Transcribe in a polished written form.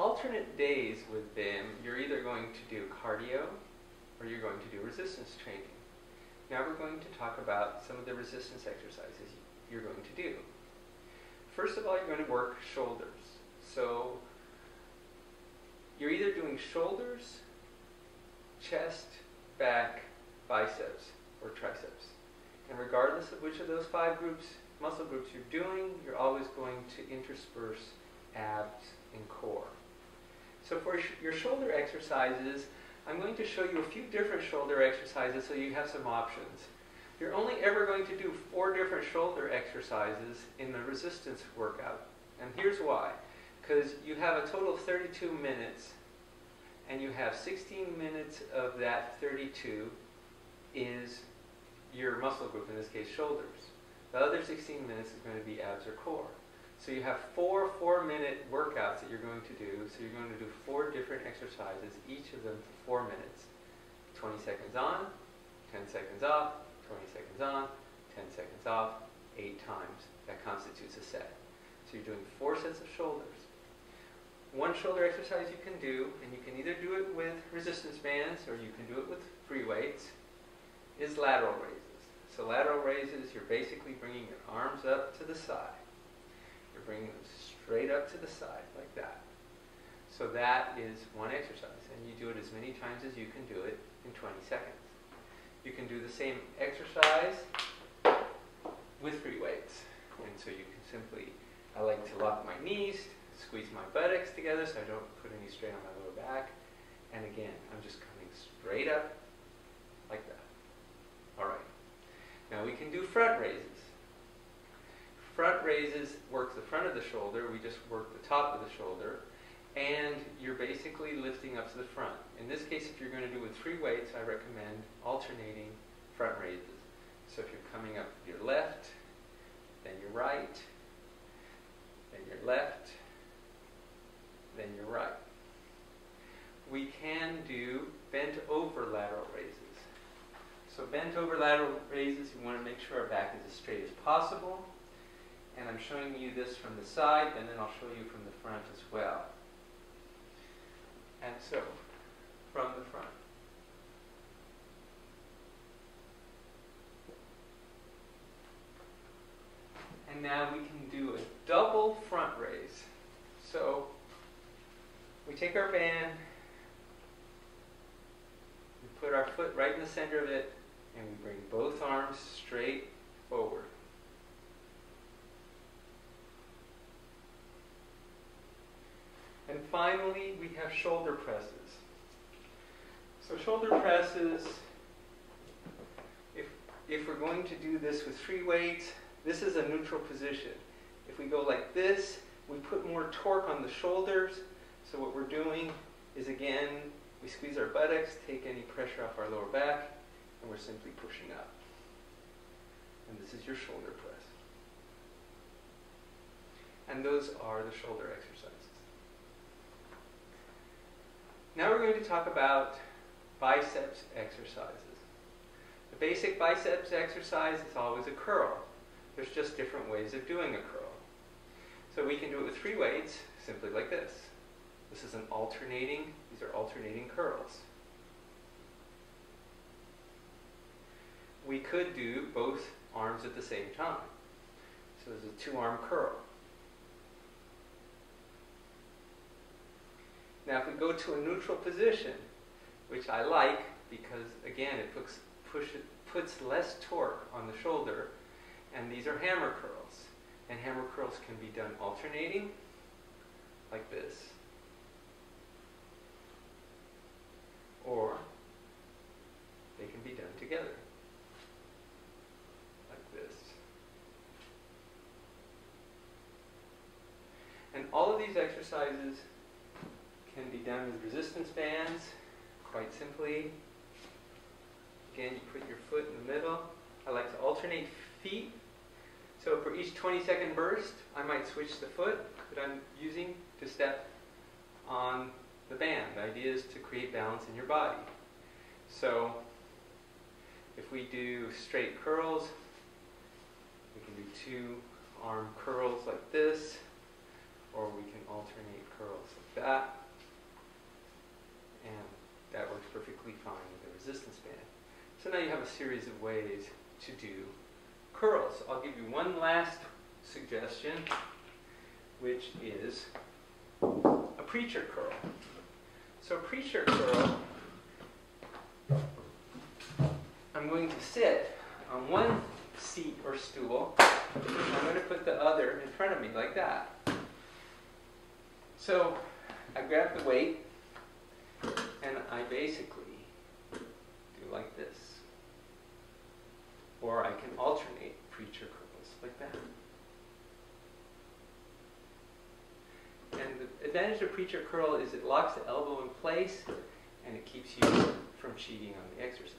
alternate days with VIM, you're either going to do cardio or you're going to do resistance training. Now we're going to talk about some of the resistance exercises you're going to do. First of all, you're going to work shoulders. So you're either doing shoulders, chest, back, biceps, or triceps. And regardless of which of those 5 muscle groups you're doing, you're always going to intersperse abs and core. So for your shoulder exercises, I'm going to show you a few different shoulder exercises so you have some options. You're only ever going to do 4 different shoulder exercises in the resistance workout. And here's why. Because you have a total of 32 minutes, and you have 16 minutes of that 32 is your muscle group, in this case shoulders. The other 16 minutes is going to be abs or core. So you have 4 4-minute workouts that you're going to do. So you're going to do 4 different exercises, each of them for 4 minutes. 20 seconds on, 10 seconds off, 20 seconds on, 10 seconds off, 8 times. That constitutes a set. So you're doing 4 sets of shoulders. One shoulder exercise you can do, and you can either do it with resistance bands or you can do it with free weights, is lateral raises. So lateral raises, you're basically bringing your arms up to the side. You're bringing them straight up to the side like that. So that is one exercise, and you do it as many times as you can do it in 20 seconds. You can do the same exercise with free weights. And so you can simply, I like to lock my knees, squeeze my buttocks together so I don't put any strain on my lower back. And again, I'm just coming straight up like that. All right. Now we can do front raises. Front raises work the front of the shoulder. We just work the top of the shoulder. And you're basically lifting up to the front. In this case, if you're going to do with free weights, I recommend alternating front raises. So if you're coming up with your left, then your right, then your left, then your right. We can do bent over lateral raises. So bent over lateral raises, you want to make sure our back is as straight as possible. And I'm showing you this from the side, and then I'll show you from the front as well. And so, from the front. And now we can do a double front raise. So, we take our band, we put our foot right in the center of it, and we bring both arms straight forward. And finally, we have shoulder presses. So shoulder presses, if we're going to do this with free weights, this is a neutral position. If we go like this, we put more torque on the shoulders. So what we're doing is, again, we squeeze our buttocks, take any pressure off our lower back, and we're simply pushing up. And this is your shoulder press. And those are the shoulder exercises. Now we're going to talk about biceps exercises. The basic biceps exercise is always a curl. There's just different ways of doing a curl. So we can do it with free weights, simply like this. This is these are alternating curls. We could do both arms at the same time. So there's a 2-arm curl. Now if we go to a neutral position, which I like because, again, it puts less torque on the shoulder, and these are hammer curls. And hammer curls can be done alternating, like this, or they can be done together, like this. And all of these exercises can be done with resistance bands, quite simply. Again, you put your foot in the middle. I like to alternate feet. So for each 20-second burst, I might switch the foot that I'm using to step on the band. The idea is to create balance in your body. So if we do straight curls, we can do 2-arm curls like this, or we can alternate curls like that. And that works perfectly fine with the resistance band. So now you have a series of ways to do curls. I'll give you one last suggestion, which is a preacher curl. So a preacher curl, I'm going to sit on one seat or stool, and I'm going to put the other in front of me like that. So I grab the weight, and I basically do like this. Or I can alternate preacher curls like that. And the advantage of preacher curl is it locks the elbow in place, and it keeps you from cheating on the exercise.